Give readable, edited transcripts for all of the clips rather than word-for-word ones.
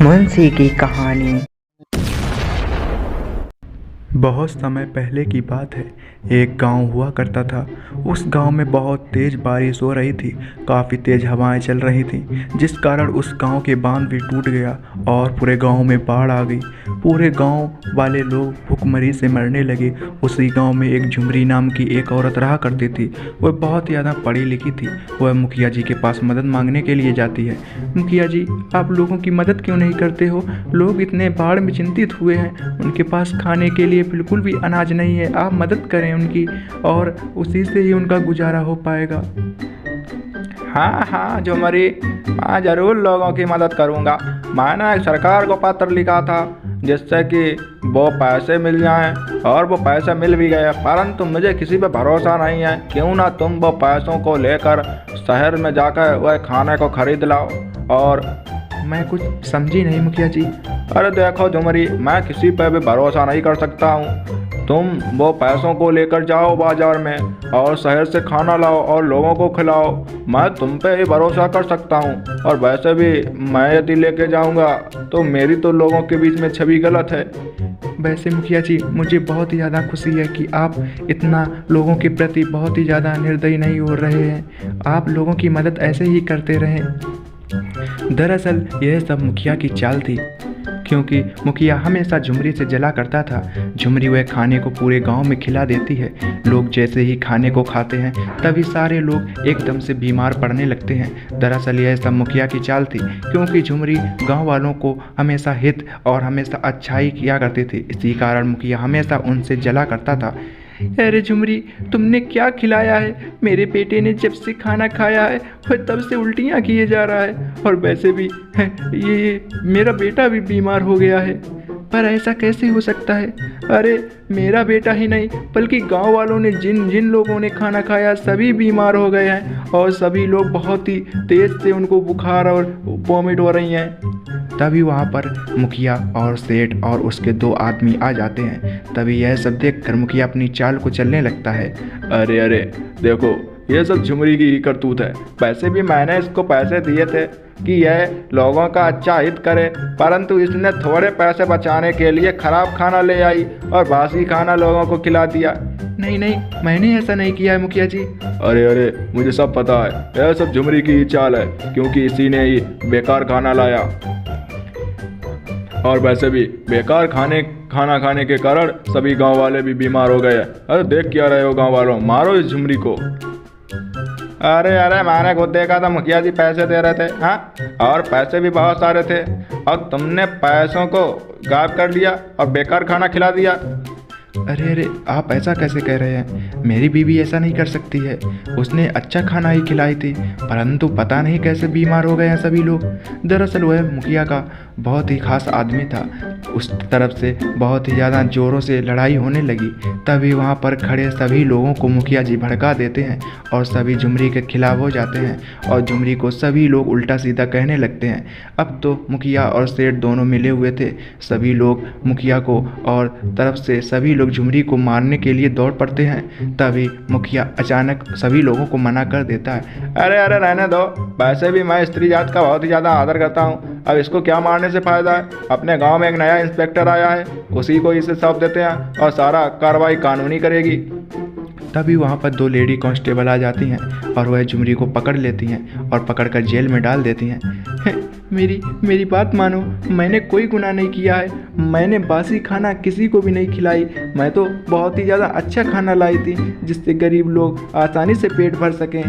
मुंशी की कहानी। बहुत समय पहले की बात है। एक गांव हुआ करता था। उस गांव में बहुत तेज बारिश हो रही थी। काफ़ी तेज हवाएं चल रही थीं, जिस कारण उस गांव के बांध भी टूट गया और पूरे गांव में बाढ़ आ गई। पूरे गांव वाले लोग भूखमरी से मरने लगे। उसी गांव में एक झुमरी नाम की एक औरत रहा करती थी। वह बहुत ज़्यादा पढ़ी लिखी थी। वह मुखिया जी के पास मदद मांगने के लिए जाती है। मुखिया जी, आप लोगों की मदद क्यों नहीं करते हो? लोग इतने बाढ़ में चिंतित हुए हैं, उनके पास खाने के लिए बिल्कुल भी अनाज नहीं है। आप मदद करें उनकी, और उसी से ही उनका गुजारा हो पाएगा। हाँ हाँ झुमरी, मैं ज़रूर लोगों की मदद करूँगा। मैंने सरकार को पत्र लिखा था जिससे कि वो पैसे मिल जाएं, और वो पैसे मिल भी गए, परंतु मुझे किसी पे भरोसा नहीं है। क्यों ना तुम वो पैसों को लेकर शहर में जाकर वह खाने को खरीद लाओ। और मैं कुछ समझी नहीं मुखिया जी। अरे देखो झुमरी, मैं किसी पे भी भरोसा नहीं कर सकता हूँ। तुम वो पैसों को लेकर जाओ बाजार में और शहर से खाना लाओ और लोगों को खिलाओ। मैं तुम पे ही भरोसा कर सकता हूँ। और वैसे भी मैं यदि लेके जाऊँगा तो मेरी तो लोगों के बीच में छवि गलत है। वैसे मुखिया जी, मुझे बहुत ही ज़्यादा खुशी है कि आप इतना लोगों के प्रति बहुत ही ज़्यादा निर्दयी नहीं हो रहे हैं। आप लोगों की मदद ऐसे ही करते रहें। दरअसल यह सब मुखिया की चाल थी, क्योंकि मुखिया हमेशा झुमरी से जला करता था। झुमरी वह खाने को पूरे गांव में खिला देती है। लोग जैसे ही खाने को खाते हैं तभी सारे लोग एकदम से बीमार पड़ने लगते हैं। दरअसल यह सब मुखिया की चाल थी, क्योंकि झुमरी गांव वालों को हमेशा हित और हमेशा अच्छाई किया करती थी। इसी कारण मुखिया हमेशा उनसे जला करता था। अरे झुमरी, तुमने क्या खिलाया है? मेरे बेटे ने जब से खाना खाया है वह तब से उल्टियाँ किए जा रहा है, और वैसे भी ये मेरा बेटा भी बीमार हो गया है। पर ऐसा कैसे हो सकता है? अरे मेरा बेटा ही नहीं बल्कि गांव वालों ने जिन जिन लोगों ने खाना खाया सभी बीमार हो गए हैं, और सभी लोग बहुत ही तेज़ से उनको बुखार और वॉमिट हो रही हैं। तभी वहाँ पर मुखिया और सेठ और उसके दो आदमी आ जाते हैं। तभी यह सब देखकर मुखिया अपनी चाल को चलने लगता है। अरे अरे देखो, ये सब झुमरी की ही करतूत है। वैसे भी मैंने इसको पैसे दिए थे कि यह लोगों का अच्छा हित करे, परंतु इसने थोड़े पैसे बचाने के लिए खराब खाना ले आई और बासी खाना लोगों को खिला दिया। नहीं नहीं, मैंने ऐसा नहीं किया है मुखिया जी। अरे अरे, मुझे सब पता है, यह सब झुमरी की ही चाल है, क्योंकि इसी ने ही बेकार खाना लाया। और वैसे भी बेकार खाना खाने के कारण सभी गांव वाले भी बीमार हो गए। अरे देख क्या रहे हो गांव वालों, मारो इस झुमरी को। अरे अरे, मैंने खुद देखा था, मुखिया जी पैसे दे रहे थे। हाँ, और पैसे भी बहुत सारे थे, और तुमने पैसों को गायब कर दिया और बेकार खाना खिला दिया। अरे अरे, आप ऐसा कैसे कह रहे हैं? मेरी बीवी ऐसा नहीं कर सकती है। उसने अच्छा खाना ही खिलाई थी, परंतु पता नहीं कैसे बीमार हो गए हैं सभी लोग। दरअसल वह मुखिया का बहुत ही खास आदमी था। उस तरफ से बहुत ही ज़्यादा ज़ोरों से लड़ाई होने लगी। तभी वहाँ पर खड़े सभी लोगों को मुखिया जी भड़का देते हैं और सभी झुमरी के खिलाफ हो जाते हैं, और झुमरी को सभी लोग उल्टा सीधा कहने लगते हैं। अब तो मुखिया और सेठ दोनों मिले हुए थे। सभी लोग मुखिया को और तरफ से सभी लोग झुमरी को मारने के लिए दौड़ पड़ते हैं। तभी मुखिया अचानक सभी लोगों को मना कर देता है। अरे अरे, रहने दो। वैसे भी मैं स्त्री जात का बहुत ही ज़्यादा आदर करता हूँ। अब इसको क्या मारने से फ़ायदा है? अपने गांव में एक नया इंस्पेक्टर आया है, उसी को इसे सौंप देते हैं और सारा कार्रवाई कानूनी करेगी। तभी वहाँ पर दो लेडी कांस्टेबल आ जाती हैं और वह झुमरी को पकड़ लेती हैं और पकड़कर जेल में डाल देती हैं। मेरी बात मानो, मैंने कोई गुनाह नहीं किया है। मैंने बासी खाना किसी को भी नहीं खिलाई। मैं तो बहुत ही ज़्यादा अच्छा खाना लाई थी जिससे गरीब लोग आसानी से पेट भर सकें।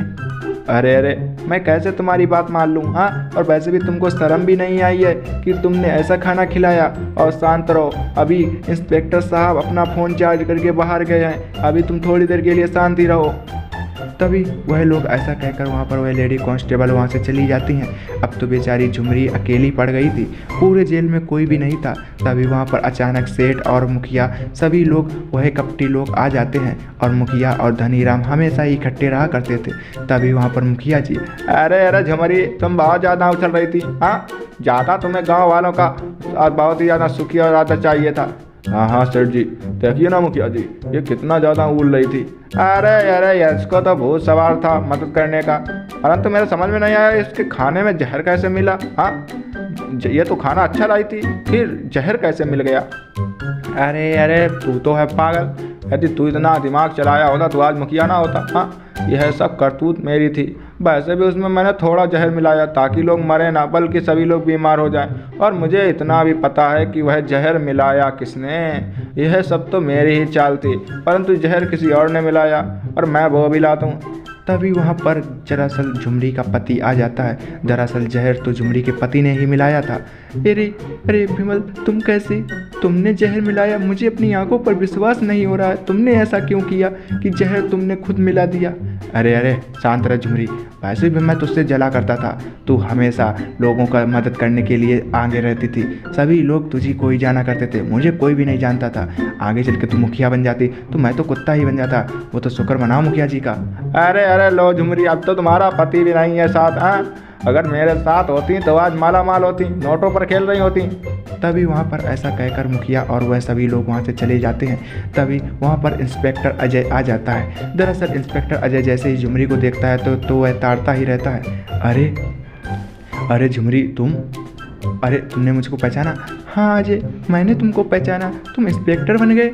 अरे अरे, मैं कैसे तुम्हारी बात मान लूँ? हाँ, और वैसे भी तुमको शर्म भी नहीं आई है कि तुमने ऐसा खाना खिलाया? और शांत रहो, अभी इंस्पेक्टर साहब अपना फ़ोन चार्ज करके बाहर गए हैं, अभी तुम थोड़ी देर के लिए शांति रहो। तभी वह लोग ऐसा कहकर वहाँ पर वह लेडी कांस्टेबल वहाँ से चली जाती हैं। अब तो बेचारी झुमरी अकेली पड़ गई थी, पूरे जेल में कोई भी नहीं था। तभी वहाँ पर अचानक सेठ और मुखिया सभी लोग वह कपटी लोग आ जाते हैं, और मुखिया और धनीराम हमेशा ही इकट्ठे रहा करते थे। तभी वहाँ पर मुखिया जी, अरे अरे झुमरी, तुम बहुत ज़्यादा उछल रही थी। हाँ, ज़्यादा तुम्हें गाँव वालों का और बहुत ही ज़्यादा सुखी और ज़्यादा चाहिए था। हाँ हाँ सेठ जी, देखिए ना मुखिया जी, ये कितना ज़्यादा उल रही थी। अरे अरे इसको तो भूत सवार था मदद करने का, परंतु मेरे समझ में नहीं आया इसके खाने में जहर कैसे मिला। हाँ, ये तो खाना अच्छा लाई थी, फिर जहर कैसे मिल गया। अरे अरे तू तो है पागल, यदि तू इतना दिमाग चलाया होता तो आज मुखिया ना होता। हाँ, यह सब करतूत मेरी थी। वैसे भी उसमें मैंने थोड़ा जहर मिलाया ताकि लोग मरे ना, बल्कि सभी लोग बीमार हो जाएं। और मुझे इतना भी पता है कि वह जहर मिलाया किसने। यह सब तो मेरी ही चाल थी, परंतु जहर किसी और ने मिलाया और मैं वो भी लाता हूँ। तभी वहाँ पर दरअसल झुमरी का पति आ जाता है। दरअसल जहर तो झुमरी के पति ने ही मिलाया था। अरे अरे विमल, तुम कैसे? तुमने जहर मिलाया? मुझे अपनी आंखों पर विश्वास नहीं हो रहा है। तुमने ऐसा क्यों किया कि जहर तुमने खुद मिला दिया? अरे अरे शांत रह झुमरी, वैसे भी मैं तुझसे जला करता था। तू हमेशा लोगों का मदद करने के लिए आगे रहती थी। सभी लोग तुझी को ही जाना करते थे, मुझे कोई भी नहीं जानता था। आगे चल के तू मुखिया बन जाती तो मैं तो कुत्ता ही बन जाता। वो तो शुक्र मनाओ मुखिया जी का। अरे अरे लो झुमरी, अब तो तुम्हारा पति भी नहीं है साथ। हाँ, अगर मेरे साथ होती तो आज माला माल होती, नोटों पर खेल रही होती। तभी वहाँ पर ऐसा कहकर मुखिया और वह सभी लोग वहाँ से चले जाते हैं। तभी वहाँ पर इंस्पेक्टर अजय आ जाता है। दरअसल इंस्पेक्टर अजय जैसे ही झुमरी को देखता है तो वह ताड़ता ही रहता है। अरे अरे झुमरी, अरे तुमने मुझको पहचाना? हाँ अजय, मैंने तुमको पहचाना। तुम इंस्पेक्टर बन गए?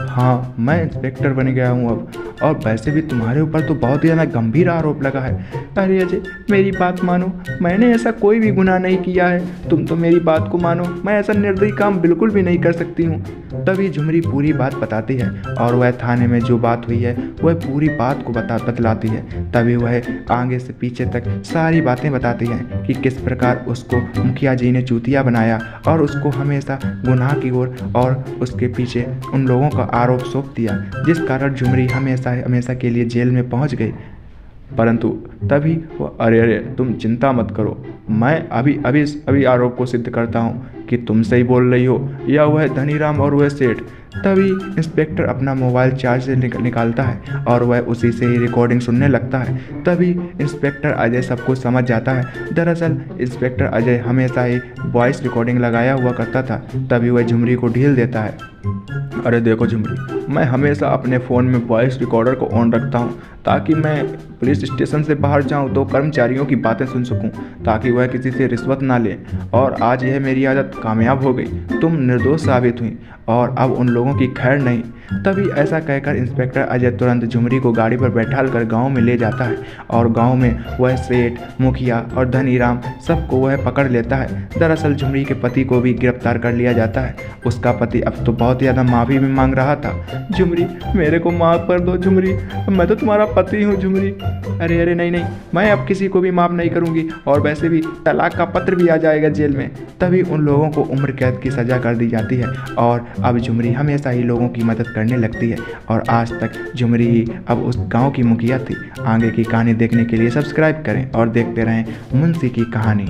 हाँ, मैं इंस्पेक्टर बन गया हूँ अब। और वैसे भी तुम्हारे ऊपर तो बहुत ही ज़्यादा गंभीर आरोप लगा है। अरे अजय, मेरी बात मानो, मैंने ऐसा कोई भी गुनाह नहीं किया है। तुम तो मेरी बात को मानो, मैं ऐसा निर्दयी काम बिल्कुल भी नहीं कर सकती हूँ। तभी झुमरी पूरी बात बताती है और वह थाने में जो बात हुई है वह पूरी बात को बतलाती है। तभी वह आगे से पीछे तक सारी बातें बताती है कि किस प्रकार उसको मुखिया जी ने चूतिया बनाया और उसको हमेशा गुनाह की ओर और उसके पीछे उन लोगों का आरोप सौंप दिया, जिस कारण झुमरी हमेशा के लिए जेल में पहुंच गई। परंतु तभी वो, अरे अरे तुम चिंता मत करो, मैं अभी आरोप को सिद्ध करता हूँ कि तुम सही बोल रही हो या वह धनीराम और वह सेठ। तभी इंस्पेक्टर अपना मोबाइल चार्ज से निकालता है और वह उसी से ही रिकॉर्डिंग सुनने लगता है। तभी इंस्पेक्टर अजय सब कुछ समझ जाता है। दरअसल इंस्पेक्टर अजय हमेशा ही वॉइस रिकॉर्डिंग लगाया हुआ करता था। तभी वह झुमरी को ढील देता है। अरे देखो झुमरी, मैं हमेशा अपने फ़ोन में वॉइस रिकॉर्डर को ऑन रखता हूँ ताकि मैं पुलिस स्टेशन से बाहर जाऊँ तो कर्मचारियों की बातें सुन सकूँ, ताकि वह किसी से रिश्वत ना ले। और आज यह मेरी आदत कामयाब हो गई। तुम निर्दोष साबित हुई और अब उन लोगों की खैर नहीं। तभी ऐसा कहकर इंस्पेक्टर अजय तुरंत झुमरी को गाड़ी पर बैठाकर गांव में ले जाता है और गांव में वह सेठ, मुखिया और धनीराम सबको वह पकड़ लेता है। दरअसल झुमरी के पति को भी गिरफ्तार कर लिया जाता है। उसका पति अब तो बहुत ज़्यादा माफ़ी भी मांग रहा था। झुमरी, मेरे को माफ़ कर दो झुमरी, मैं तो तुम्हारा पति हूँ झुमरी। अरे अरे नहीं, मैं अब किसी को भी माफ़ नहीं करूँगी और वैसे भी तलाक का पत्र भी आ जाएगा जेल में। तभी उन लोगों को उम्र कैद की सज़ा कर दी जाती है और अब झुमरी हमेशा ही लोगों की मदद करने लगती है और आज तक झुमरी ही अब उस गांव की मुखिया थी। आगे की कहानी देखने के लिए सब्सक्राइब करें और देखते रहें मुंशी की कहानी।